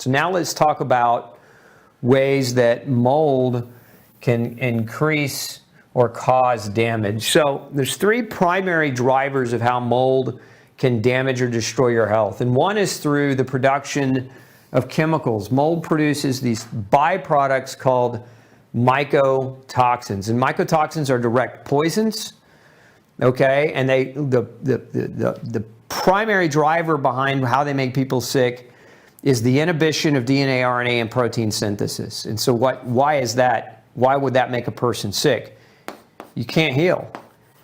So now let's talk about ways that mold can increase or cause damage. So there's three primary drivers of how mold can damage or destroy your health. And one is through the production of chemicals. Mold produces these byproducts called mycotoxins. And mycotoxins are direct poisons, okay? And the primary driver behind how they make people sick is the inhibition of DNA, RNA, and protein synthesis. And so why is that? Why would that make a person sick? You can't heal.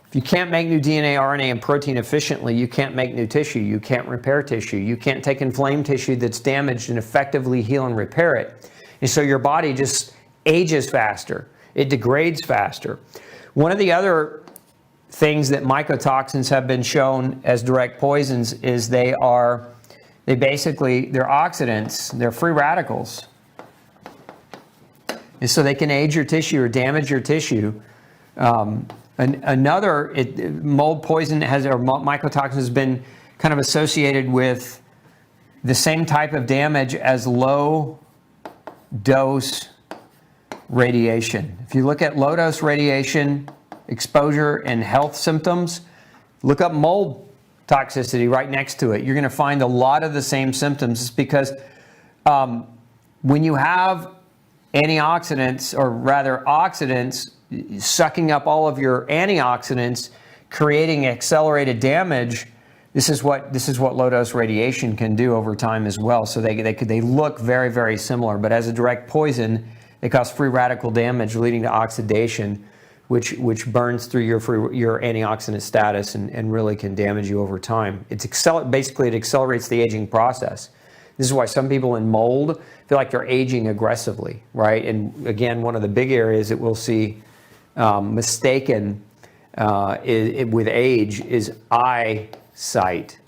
If you can't make new DNA, RNA, and protein efficiently, you can't make new tissue. You can't repair tissue. You can't take inflamed tissue that's damaged and effectively heal and repair it. And so your body just ages faster. It degrades faster. One of the other things that mycotoxins have been shown as direct poisons is they're oxidants, they're free radicals. And so they can age your tissue or damage your tissue. Mold poison mycotoxin has been kind of associated with the same type of damage as low dose radiation. If you look at low dose radiation exposure and health symptoms, look up mold toxicity right next to it. You're going to find a lot of the same symptoms. It's because when you have antioxidants, or rather oxidants, sucking up all of your antioxidants, creating accelerated damage, this is what low dose radiation can do over time as well. So they look very, very similar, but as a direct poison, they cause free radical damage leading to oxidation, which burns through your antioxidant status and really can damage you over time. Basically, it accelerates the aging process. This is why some people in mold feel like they're aging aggressively, right? And again, one of the big areas that we'll see mistaken with age is eyesight.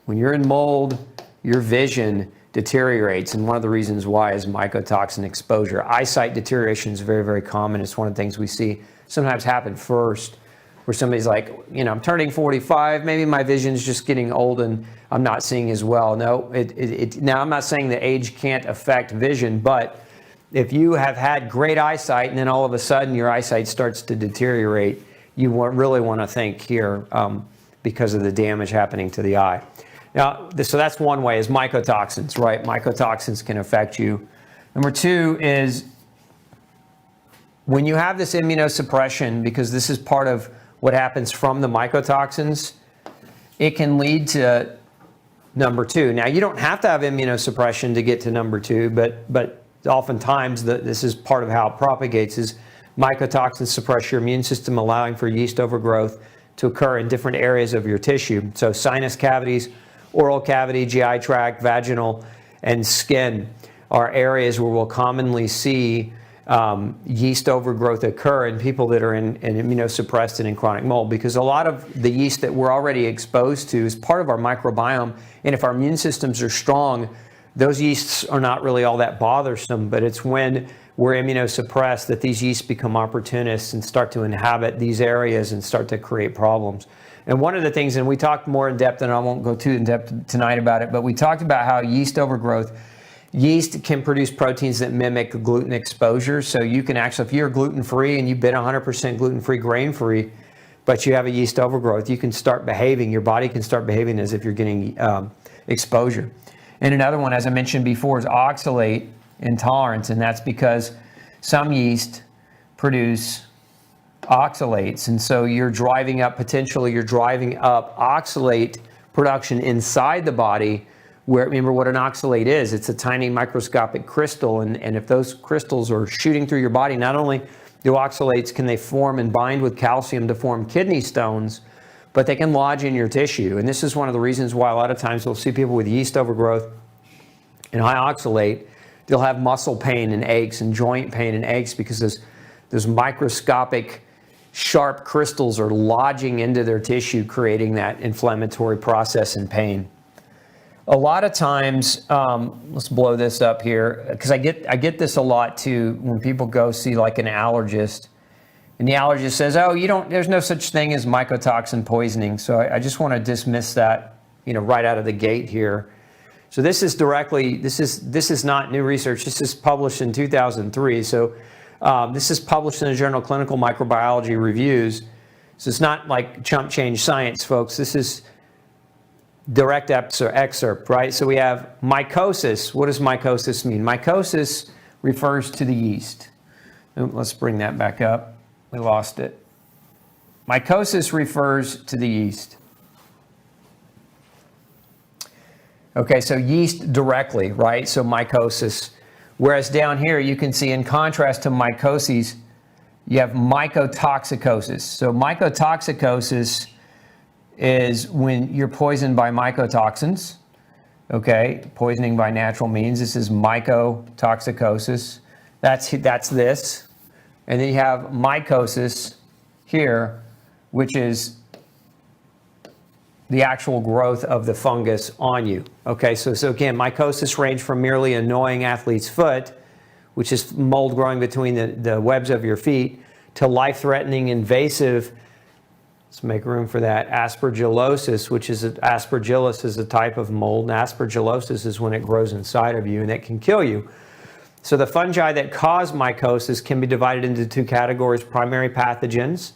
When you're in mold, your vision deteriorates, and one of the reasons why is mycotoxin exposure. Eyesight deterioration is very, very common. It's one of the things we see sometimes happen first, where somebody's like, I'm turning 45, maybe my vision's just getting old and I'm not seeing as well. No, now I'm not saying that age can't affect vision, but if you have had great eyesight and then all of a sudden your eyesight starts to deteriorate, you really want to think here because of the damage happening to the eye. Now, so that's one way, is mycotoxins, right? Mycotoxins can affect you. Number two is when you have this immunosuppression, because this is part of what happens from the mycotoxins, it can lead to number two. Now, you don't have to have immunosuppression to get to number two, but oftentimes this is part of how it propagates, is mycotoxins suppress your immune system, allowing for yeast overgrowth to occur in different areas of your tissue. So sinus cavities, oral cavity, GI tract, vaginal, and skin are areas where we'll commonly see yeast overgrowth occur in people that are in immunosuppressed and in chronic mold, because a lot of the yeast that we're already exposed to is part of our microbiome, and if our immune systems are strong, those yeasts are not really all that bothersome, but it's when we're immunosuppressed that these yeasts become opportunists and start to inhabit these areas and start to create problems. And one of the things, and we talked more in depth, and I won't go too in depth tonight about it, but we talked about how yeast overgrowth, yeast can produce proteins that mimic gluten exposure. So you can actually, if you're gluten-free and you've been 100% gluten-free, grain-free, but you have a yeast overgrowth, you can start behaving, your body can start behaving as if you're getting exposure. And another one, as I mentioned before, is oxalate intolerance, and that's because some yeast produce oxalates, and so you're driving up oxalate production inside the body, where, remember what an oxalate is, it's a tiny microscopic crystal, and if those crystals are shooting through your body, not only do oxalates, can they form and bind with calcium to form kidney stones, but they can lodge in your tissue. And this is one of the reasons why a lot of times we'll see people with yeast overgrowth and high oxalate, they'll have muscle pain and aches and joint pain and aches, because those microscopic sharp crystals are lodging into their tissue, creating that inflammatory process and pain. A lot of times, let's blow this up here, because I get this a lot too when people go see like an allergist, and the allergist says, "Oh, there's no such thing as mycotoxin poisoning." So I just want to dismiss that, right out of the gate here. So this is directly, this is not new research. This is published in 2003. So this is published in the journal Clinical Microbiology Reviews. So it's not like chump change science, folks. This is direct excerpt, right? So we have mycosis. What does mycosis mean? Mycosis refers to the yeast. Let's bring that back up. We lost it. Mycosis refers to the yeast. Okay, so yeast directly, right? So mycosis. Whereas down here, you can see in contrast to mycoses, you have mycotoxicosis. So mycotoxicosis is when you're poisoned by mycotoxins, okay? Poisoning by natural means. This is mycotoxicosis. That's this. And then you have mycosis here, which is the actual growth of the fungus on you. Okay, so again, mycosis range from merely annoying athlete's foot, which is mold growing between the webs of your feet, to life-threatening invasive, let's make room for that, aspergillosis, which is, aspergillus is a type of mold, and aspergillosis is when it grows inside of you and it can kill you. So the fungi that cause mycosis can be divided into two categories: primary pathogens,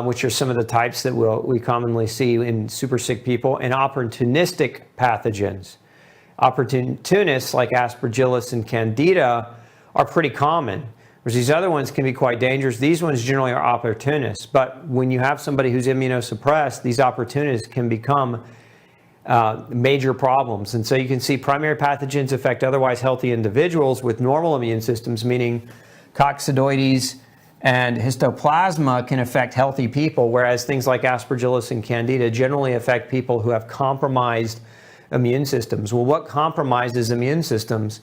which are some of the types that we commonly see in super sick people, and opportunistic pathogens. Opportunists like Aspergillus and Candida are pretty common, whereas these other ones can be quite dangerous. These ones generally are opportunists, but when you have somebody who's immunosuppressed, these opportunists can become major problems. And so you can see primary pathogens affect otherwise healthy individuals with normal immune systems, meaning coccidioides and histoplasma can affect healthy people, whereas things like Aspergillus and Candida generally affect people who have compromised immune systems. Well, what compromises immune systems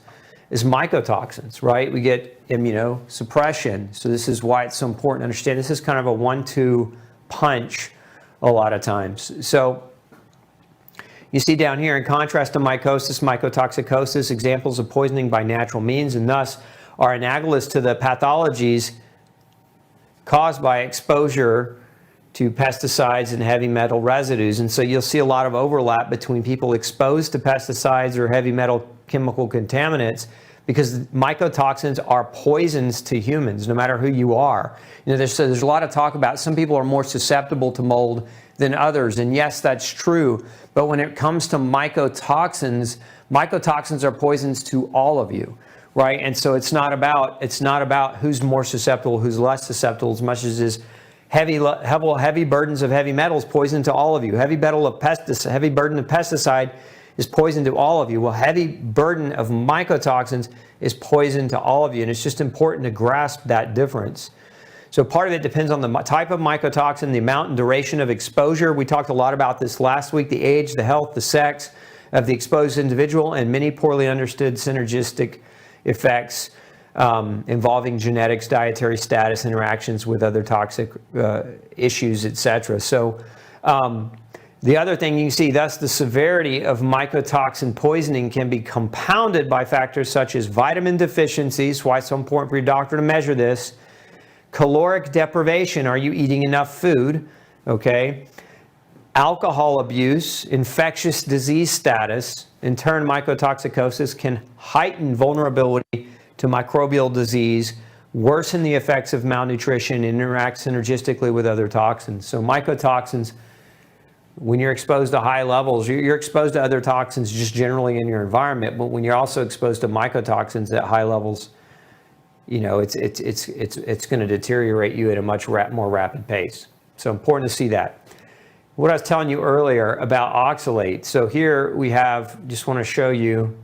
is mycotoxins, right? We get immunosuppression. So this is why it's so important to understand. This is kind of a 1-2 punch a lot of times. So you see down here, in contrast to mycosis, mycotoxicosis, examples of poisoning by natural means, and thus are analogous to the pathologies caused by exposure to pesticides and heavy metal residues. And so you'll see a lot of overlap between people exposed to pesticides or heavy metal chemical contaminants, because mycotoxins are poisons to humans, no matter who you are. There's a lot of talk about some people are more susceptible to mold than others, and yes, that's true. But when it comes to mycotoxins, mycotoxins are poisons to all of you, right? And so it's not about who's more susceptible, who's less susceptible, as much as is heavy burdens of heavy metals poison to all of you. Heavy burden of pesticide is poison to all of you. Well, heavy burden of mycotoxins is poison to all of you, and it's just important to grasp that difference. So part of it depends on the type of mycotoxin, the amount and duration of exposure. We talked a lot about this last week: the age, the health, the sex of the exposed individual, and many poorly understood synergistic effects involving genetics, dietary status, interactions with other toxic issues, etc. So the other thing you can see, thus the severity of mycotoxin poisoning can be compounded by factors such as vitamin deficiencies, why it's so important for your doctor to measure this, caloric deprivation, are you eating enough food, okay, alcohol abuse, infectious disease status. In turn, mycotoxicosis can heighten vulnerability to microbial disease, worsen the effects of malnutrition, and interact synergistically with other toxins. So mycotoxins, when you're exposed to high levels, you're exposed to other toxins just generally in your environment, but when you're also exposed to mycotoxins at high levels, it's going to deteriorate you at a much more rapid pace. So important to see that. What I was telling you earlier about oxalate. So here we have, just want to show you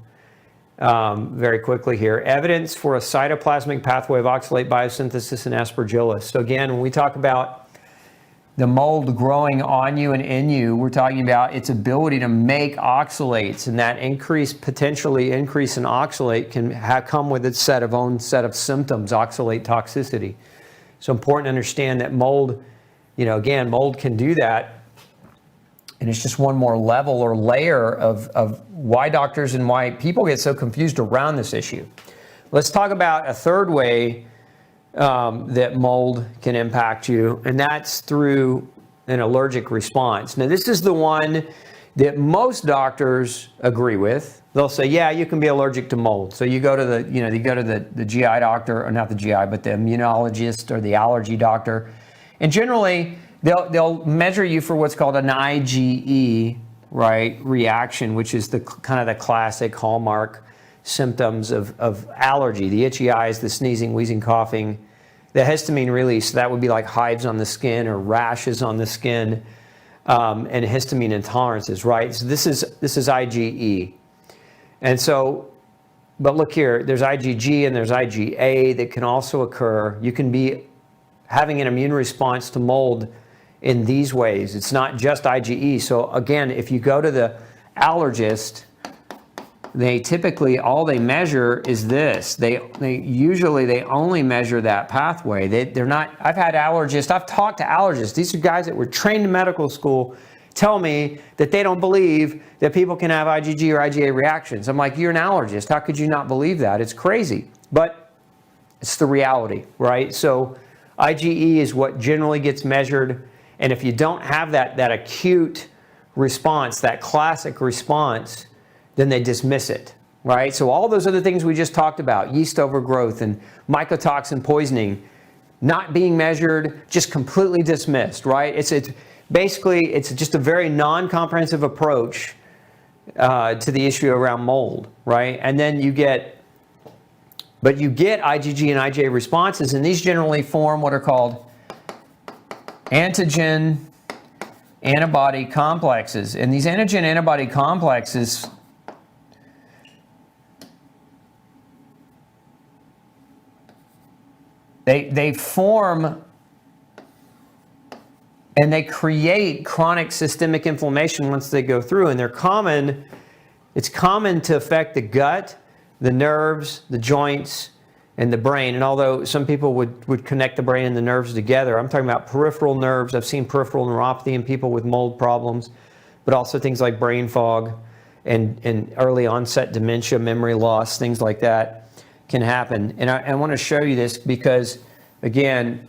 very quickly here, evidence for a cytoplasmic pathway of oxalate biosynthesis in Aspergillus. So again, when we talk about the mold growing on you and in you, we're talking about its ability to make oxalates, and that potentially increase in oxalate can come with its own set of symptoms, oxalate toxicity. So important to understand that mold, again, mold can do that. And it's just one more level or layer of why doctors and why people get so confused around this issue. Let's talk about a third way that mold can impact you, and that's through an allergic response. Now, this is the one that most doctors agree with. They'll say, yeah, you can be allergic to mold. So you go to the GI doctor, or not the GI, but the immunologist or the allergy doctor, and generally they'll measure you for what's called an IgE, right, reaction, which is the kind of the classic hallmark symptoms of allergy: the itchy eyes, the sneezing, wheezing, coughing, the histamine release. That would be like hives on the skin or rashes on the skin, and histamine intolerances, right? So this is IgE. And so, but look here, there's IgG and there's IgA that can also occur. You can be having an immune response to mold in these ways. It's not just IgE. So again, if you go to the allergist, they typically, all they measure is this. They usually only measure that pathway. They're not, I've talked to allergists. These are guys that were trained in medical school, tell me that they don't believe that people can have IgG or IgA reactions. I'm like, you're an allergist. How could you not believe that? It's crazy. But it's the reality, right? So IgE is what generally gets measured. And if you don't have that acute response, that classic response, then they dismiss it, right? So all those other things we just talked about, yeast overgrowth and mycotoxin poisoning, not being measured, just completely dismissed, right? It's basically just a very non-comprehensive approach to the issue around mold, right? And then you get IgG and IgA responses, and these generally form what are called antigen antibody complexes. And these antigen antibody complexes, they form and they create chronic systemic inflammation once they go through, and it's common to affect the gut, the nerves, the joints, and the brain. And although some people would connect the brain and the nerves together, I'm talking about peripheral nerves. I've seen peripheral neuropathy in people with mold problems, but also things like brain fog and early onset dementia, memory loss, things like that can happen. And I want to show you this because, again,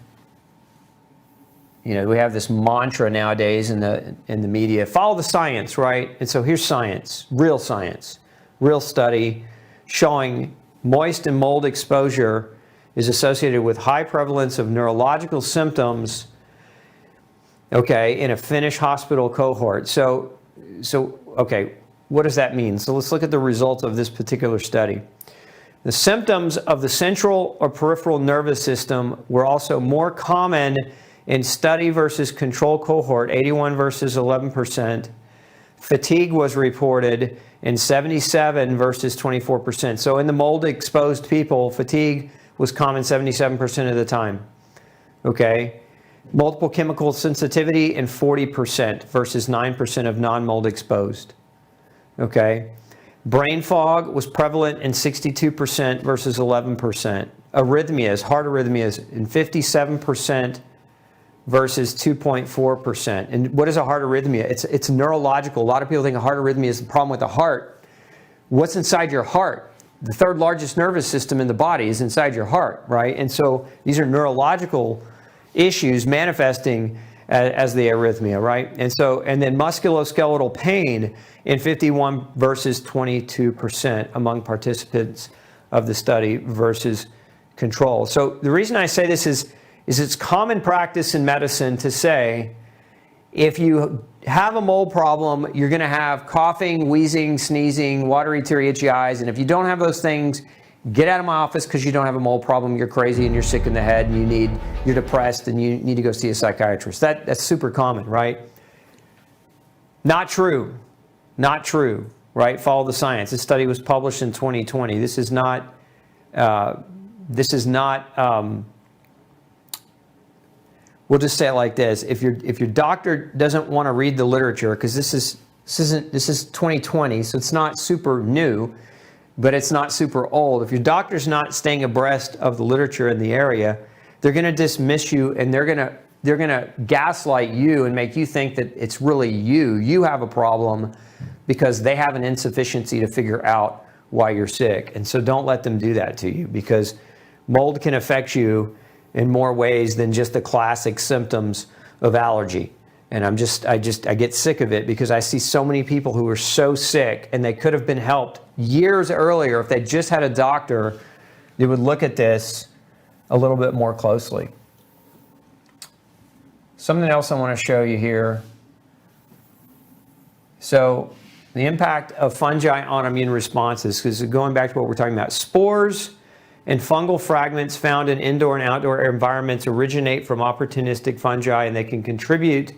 we have this mantra nowadays in the media: follow the science, right? And so here's science, real study showing moist and mold exposure is associated with high prevalence of neurological symptoms, okay, in a Finnish hospital cohort. So okay, what does that mean? So let's look at the results of this particular study. The symptoms of the central or peripheral nervous system were also more common in study versus control cohort, 81 versus 11%. Fatigue was reported in 77 versus 24%. So in the mold-exposed people, fatigue was common 77% of the time. Okay? Multiple chemical sensitivity in 40% versus 9% of non-mold exposed. Okay? Brain fog was prevalent in 62% versus 11%. Arrhythmias, heart arrhythmias, in 57% versus 2.4%. And what is a heart arrhythmia? It's neurological. A lot of people think a heart arrhythmia is the problem with the heart. What's inside your heart? The third largest nervous system in the body is inside your heart, right? And so these are neurological issues manifesting as the arrhythmia, right? And then musculoskeletal pain in 51 versus 22% among participants of the study versus control. So the reason I say this is it's common practice in medicine to say, if you have a mold problem, you're going to have coughing, wheezing, sneezing, watery, teary, itchy eyes. And if you don't have those things, get out of my office because you don't have a mold problem. You're crazy and you're sick in the head and you're depressed and you need to go see a psychiatrist. That's super common, right? Not true. Not true, right? Follow the science. This study was published in 2020. This is not. We'll just say it like this: if your doctor doesn't want to read the literature, because this is 2020, so it's not super new, but it's not super old. If your doctor's not staying abreast of the literature in the area, they're going to dismiss you and they're going to gaslight you and make you think that it's really you have a problem because they have an insufficiency to figure out why you're sick. And so don't let them do that to you, because mold can affect you in more ways than just the classic symptoms of allergy. And I get sick of it because I see so many people who are so sick and they could have been helped years earlier if they just had a doctor that would look at this a little bit more closely. Something else I want to show you here. So the impact of fungi on immune responses, because going back to what we're talking about, spores and fungal fragments found in indoor and outdoor environments originate from opportunistic fungi, and they can contribute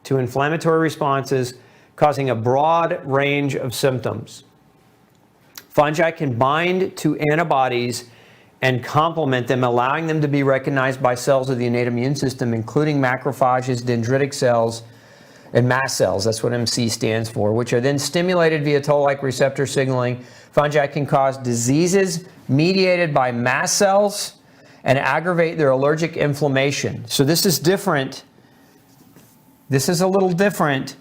to inflammatory responses, causing a broad range of symptoms. Fungi can bind to antibodies and complement them, allowing them to be recognized by cells of the innate immune system, including macrophages, dendritic cells, and mast cells. That's what MC stands for, which are then stimulated via toll-like receptor signaling. Fungi can cause diseases mediated by mast cells and aggravate their allergic inflammation. So this is different. This is a little different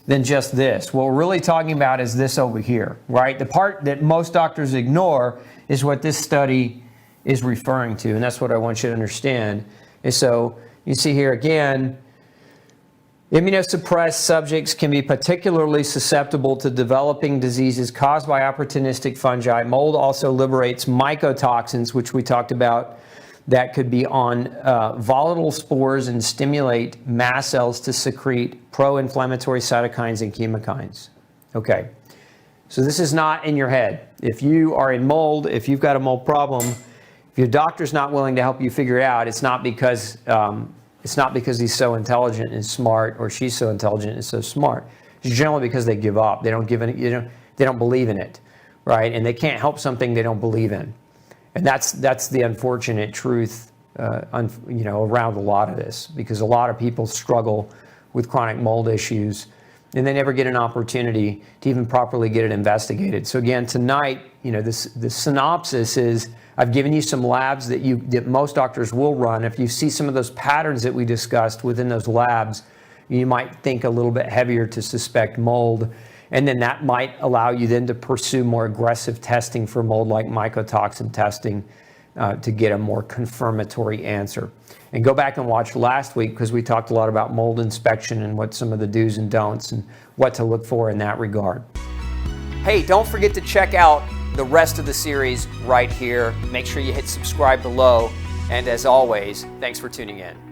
than just this. What we're really talking about is this over here, right? The part that most doctors ignore is what this study is referring to, and that's what I want you to understand. And so you see here again, immunosuppressed subjects can be particularly susceptible to developing diseases caused by opportunistic fungi. Mold also liberates mycotoxins, which we talked about, that could be on volatile spores and stimulate mast cells to secrete pro-inflammatory cytokines and chemokines. Okay, so this is not in your head. If you are in mold, if you've got a mold problem, if your doctor's not willing to help you figure it out, it's not because he's so intelligent and smart, or she's so intelligent and so smart. It's generally because they give up. They don't they don't believe in it, right? And they can't help something they don't believe in. And that's the unfortunate truth, around a lot of this, because a lot of people struggle with chronic mold issues, and they never get an opportunity to even properly get it investigated. So again, tonight, the synopsis is I've given you some labs that most doctors will run. If you see some of those patterns that we discussed within those labs, you might think a little bit heavier to suspect mold. And then that might allow you then to pursue more aggressive testing for mold, like mycotoxin testing, to get a more confirmatory answer. And go back and watch last week, because we talked a lot about mold inspection and what some of the do's and don'ts and what to look for in that regard. Hey, don't forget to check out the rest of the series right here. Make sure you hit subscribe below. And as always, thanks for tuning in.